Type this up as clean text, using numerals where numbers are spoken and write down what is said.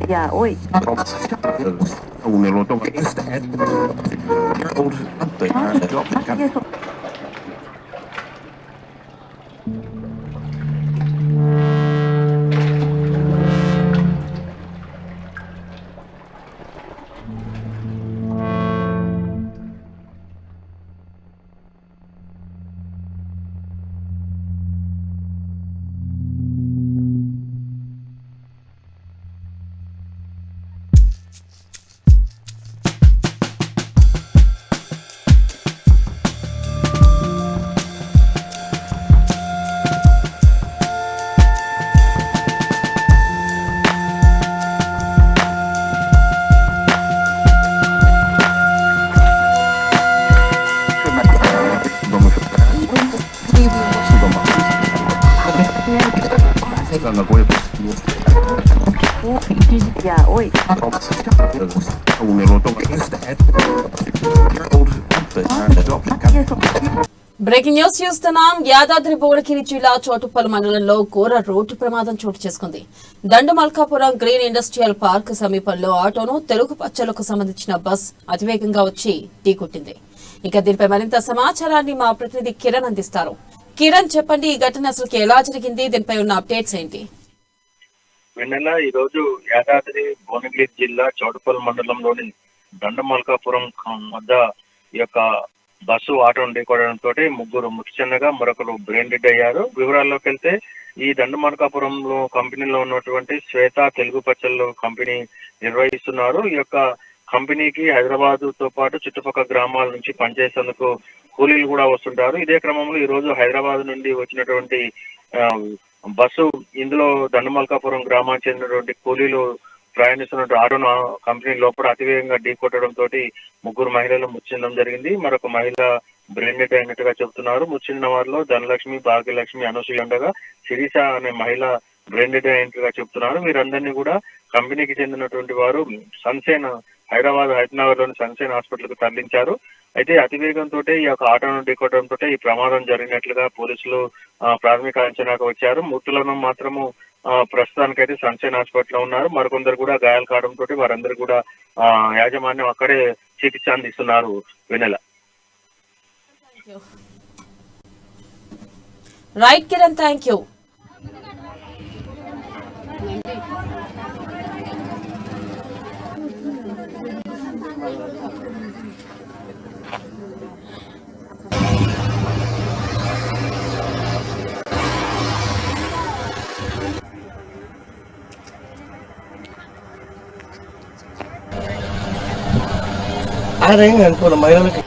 Ya, hoy. Ya, hoy. Breaking news చూస్తున్నాం. యాదాద్రి భువనగిరి జిల్లా చోటుప్పల్ మండలంలో ఘోర రోడ్డు ప్రమాదం చోటు చేసుకుంది. దండుమల్కాపురం గ్రీన్ ఇండస్ట్రియల్ పార్క్ సమీపంలో ఆటోను తెలుగు పచ్చలకు సంబంధించిన బస్ అతివేగంగా వచ్చి ఢీకొట్టింది. ఇక దీనిపై మరింత సమాచారాన్ని మా ప్రతినిధి కిరణ్ అందిస్తారు. కిరణ్, చెప్పండి, ఈ ఘటన అసలు ఎలా జరిగింది, దీనిపై ఉన్న అప్డేట్స్ ఏంటి? వెన్నెల ఈ రోజు యాదాద్రి భువనగిరి జిల్లా చౌటుప్పల్ మండలంలోని దండమల్కాపురం వద్ద ఈ యొక్క బస్సు ఆటోను ఢీకొనడంతో ముగ్గురు మృతి చెందగా మరొకరు బ్రెయిన్ డెడ్ అయ్యారు. వివరాల్లోకి వెళ్తే ఈ దండమల్కాపురంలో కంపెనీలో ఉన్నటువంటి శ్వేత తెలుగు పచ్చళ్ళు కంపెనీ నిర్వహిస్తున్నారు. ఈ యొక్క కంపెనీకి హైదరాబాద్ తో పాటు చుట్టుపక్కల గ్రామాల నుంచి పనిచేసేందుకు కూలీలు కూడా వస్తుంటారు. ఇదే క్రమంలో ఈ రోజు హైదరాబాద్ నుండి వచ్చినటువంటి బస్సు ఇందులో దండమల్కాపురం గ్రామానికి చెందినటువంటి కూలీలు ప్రయాణిస్తున్నట్టు ఆటోను కంపెనీ లోపల అతివేగంగా ఢీకొట్టడంతో ముగ్గురు మహిళలు మృతి చెందడం జరిగింది. మరొక మహిళ బ్రెయిన్ డెడ్ అయినట్టుగా చెబుతున్నారు. మృతి చెందిన వారిలో ధనలక్ష్మి, భాగ్యలక్ష్మి, అనసూయ ఉండగా శిరీష అనే మహిళ బ్రెయిన్ డెడ్ అయినట్టుగా చెబుతున్నారు. వీరందరినీ కూడా కంపెనీకి చెందినటువంటి వారు సన్సైన్ హైదరాబాద్ లోని సన్సైన్ హాస్పిటల్ కు తరలించారు. అయితే అతివేగంతో ఈ యొక్క ఆటోను ఢీకొట్టడంతో ఈ ప్రమాదం జరిగినట్లుగా పోలీసులు ప్రాథమిక అంచనాకు వచ్చారు. మృతులను మాత్రము ప్రస్తుతానికైతే సన్సైన్ హాస్పిటల్ లో ఉన్నారు. మరికొందరు కూడా గాయాలు కావడంతో వారందరూ కూడా యాజమాన్యం అక్కడే చికిత్స అందిస్తున్నారు. Vennela. Right Kiran, thank you. అదే అనుకోవాలి మహిళలకి